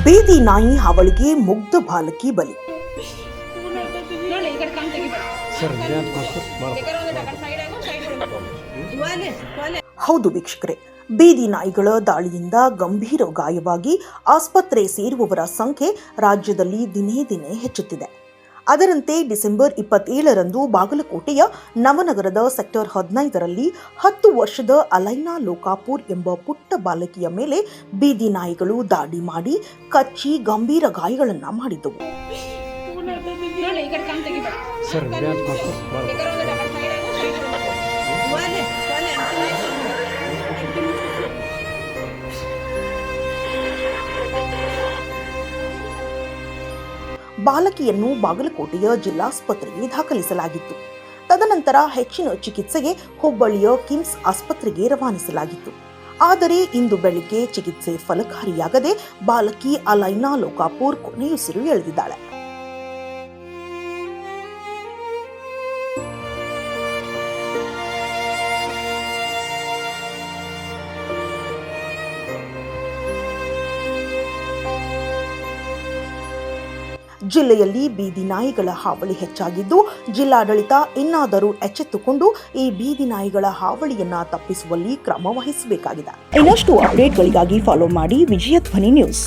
ಬೀದಿ ನಾಯಿ ಹಾವಳಿಗೆ ಮುಗ್ಧ ಬಾಲಕಿ ಬಲಿ. ಹೌದು ವೀಕ್ಷಕರೇ, ಬೀದಿ ನಾಯಿಗಳ ದಾಳಿಯಿಂದ ಗಂಭೀರ ಗಾಯವಾಗಿ ಆಸ್ಪತ್ರೆ ಸೇರುವವರ ಸಂಖ್ಯೆ ರಾಜ್ಯದಲ್ಲಿ ದಿನೇ ದಿನೇ ಹೆಚ್ಚುತ್ತಿದೆ. ಅದರಂತೆ ಡಿಸೆಂಬರ್ 27ರಂದು ಬಾಗಲಕೋಟೆಯ ನವನಗರದ ಸೆಕ್ಟರ್ 15ರಲ್ಲಿ 10 ವರ್ಷದ ಅಲೈನಾ ಲೋಕಾಪುರ್ ಎಂಬ ಪುಟ್ಟ ಬಾಲಕಿಯ ಮೇಲೆ ಬೀದಿ ನಾಯಿಗಳು ದಾಳಿ ಮಾಡಿ ಕಚ್ಚಿ ಗಂಭೀರ ಗಾಯಗಳನ್ನು ಮಾಡಿದ್ದವು. ಬಾಲಕಿಯನ್ನು ಬಾಗಲಕೋಟೆಯ ಜಿಲ್ಲಾಸ್ಪತ್ರೆಗೆ ದಾಖಲಿಸಲಾಗಿತ್ತು. ತದನಂತರ ಹೆಚ್ಚಿನ ಚಿಕಿತ್ಸೆಗೆ ಹುಬ್ಬಳ್ಳಿಯ ಕಿಮ್ಸ್ ಆಸ್ಪತ್ರೆಗೆ ರವಾನಿಸಲಾಗಿತ್ತು. ಆದರೆ ಇಂದು ಬೆಳಿಗ್ಗೆ ಚಿಕಿತ್ಸೆ ಫಲಕಾರಿಯಾಗದೆ ಬಾಲಕಿ ಅಲೈನಾ ಲೋಕಾಪುರ್ ಕೊನೆಯುಸಿರು ಎಳೆದಿದ್ದಾಳೆ. ಜಿಲ್ಲೆಯಲ್ಲಿ ಬೀದಿ ನಾಯಿಗಳ ಹಾವಳಿ ಹೆಚ್ಚಾಗಿದ್ದು, ಜಿಲ್ಲಾಡಳಿತ ಇನ್ನಾದರೂ ಎಚ್ಚೆತ್ತುಕೊಂಡು ಈ ಬೀದಿ ನಾಯಿಗಳ ಹಾವಳಿಯನ್ನ ತಪ್ಪಿಸುವಲ್ಲಿ ಕ್ರಮ ವಹಿಸಬೇಕಾಗಿದೆ. ಇನ್ನಷ್ಟು ಅಪ್ಡೇಟ್ಗಳಿಗಾಗಿ ಫಾಲೋ ಮಾಡಿ ವಿಜಯ ಧ್ವನಿ ನ್ಯೂಸ್.